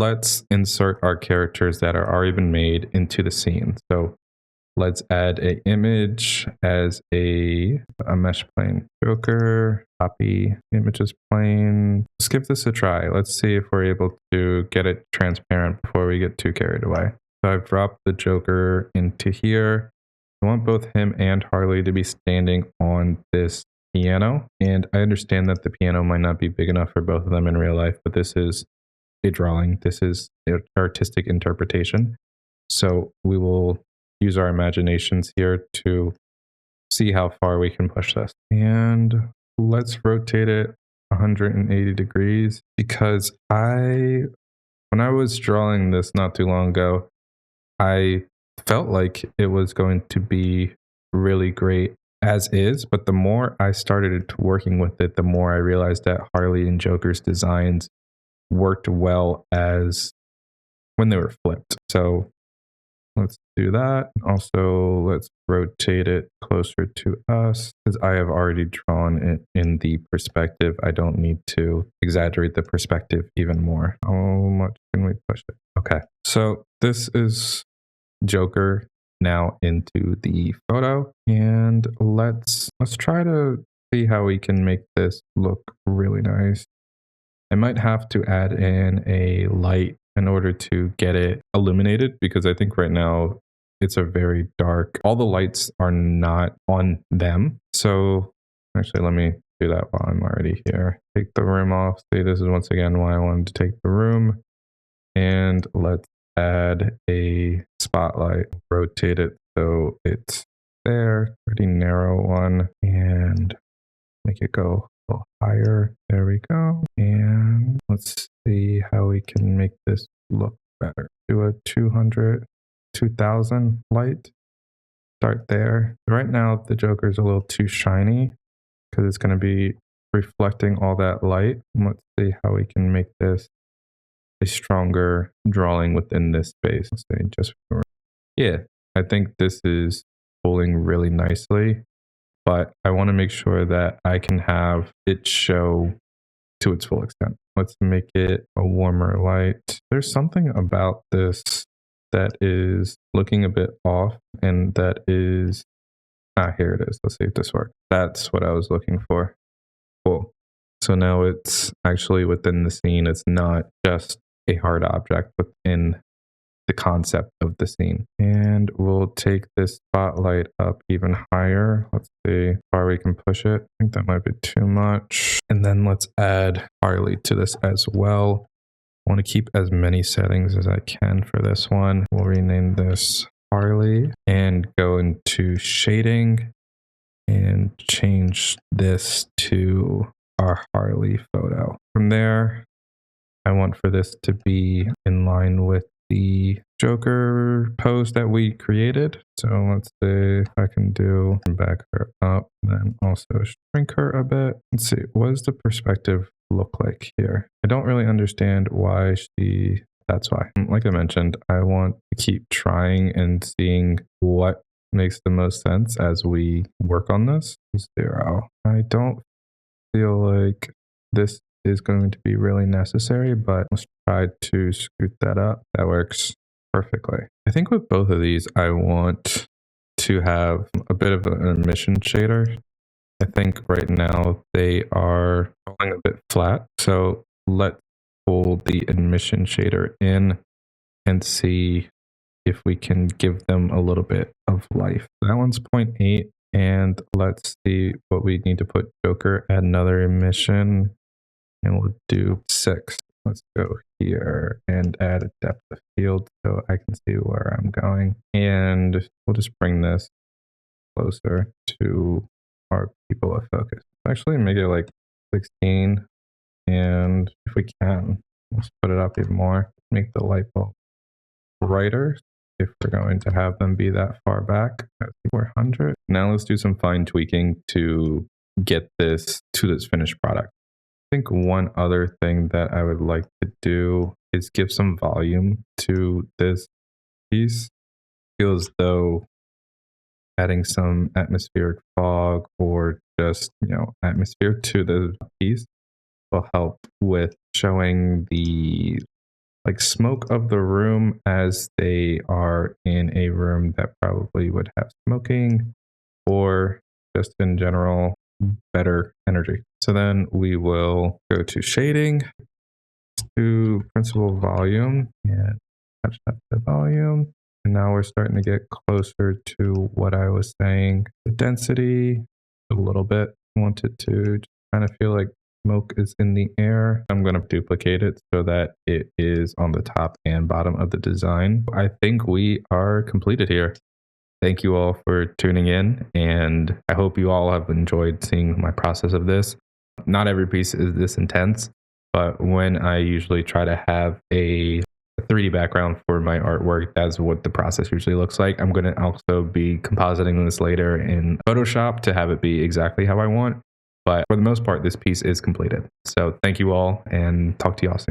let's insert our characters that are already been made into the scene. So let's add a image as a mesh plane. Joker, copy images plane. Let's give this a try. Let's see if we're able to get it transparent before we get too carried away. So I've dropped the Joker into here. I want both him and Harley to be standing on this piano. And I understand that the piano might not be big enough for both of them in real life, but this is a drawing. This is an artistic interpretation. So we will use our imaginations here to see how far we can push this. And let's rotate it 180 degrees because when I was drawing this not too long ago, I felt like it was going to be really great as is, but the more I started working with it, the more I realized that Harley and Joker's designs worked well as when they were flipped. So let's do that. Also, let's rotate it closer to us because I have already drawn it in the perspective. I don't need to exaggerate the perspective even more. How much can we push it? Okay, so this is Joker now into the photo, and let's try to see how we can make this look really nice. I might have to add in a light in order to get it illuminated because I think right now it's a very dark. All the lights are not on them. So actually, let me do that while I'm already here. Take the room off. See, this is once again why I wanted to take the room. And let's add a spotlight. Rotate it so it's there. Pretty narrow one. And make it go a little higher. There we go. And let's see how we can make this look better. Do a 2000 light. Start there. Right now, the Joker's a little too shiny because it's going to be reflecting all that light. Let's see how we can make this a stronger drawing within this space. Let's say just yeah, I think this is pulling really nicely, but I want to make sure that I can have it show to its full extent. Let's make it a warmer light. There's something about this that is looking a bit off, and that is, here it is. Let's see if this works. That's what I was looking for. Cool. So now it's actually within the scene. It's not just a hard object within the concept of the scene. And we'll take this spotlight up even higher. Let's see how far we can push it. I think that might be too much. And then let's add Harley to this as well. I want to keep as many settings as I can for this one. We'll rename this Harley and go into shading and change this to our Harley photo. From there, I want for this to be in line with the Joker pose that we created. So let's see if I can back her up, then also shrink her a bit. Let's see, what does the perspective look like here? I don't really understand why that's why. Like I mentioned, I want to keep trying and seeing what makes the most sense as we work on this. 0. I don't feel like this is going to be really necessary, but let's try to scoot that up. That works perfectly. I think with both of these, I want to have a bit of an emission shader. I think right now they are falling a bit flat. So let's pull the emission shader in and see if we can give them a little bit of life. That one's 0.8. And let's see what we need to put Joker, add another emission, and we'll do 6. Let's go here and add a depth of field so I can see where I'm going. And we'll just bring this closer to our people of focus. Actually, make it like 16. And if we can, let's put it up even more. Make the light bulb brighter if we're going to have them be that far back at 400. Now let's do some fine tweaking to get this to this finished product. I think one other thing that I would like to do is give some volume to this piece. Feels though adding some atmospheric fog or just, atmosphere to the piece will help with showing the like smoke of the room as they are in a room that probably would have smoking, or just in general better energy. So then we will go to shading, to principal volume, and touch that to volume. And now we're starting to get closer to what I was saying. The density, a little bit. I want it to just kind of feel like smoke is in the air. I'm going to duplicate it so that it is on the top and bottom of the design. I think we are completed here. Thank you all for tuning in, and I hope you all have enjoyed seeing my process of this. Not every piece is this intense, but when I usually try to have a 3D background for my artwork, that's what the process usually looks like. I'm going to also be compositing this later in Photoshop to have it be exactly how I want. But for the most part, this piece is completed. So thank you all, and talk to y'all soon.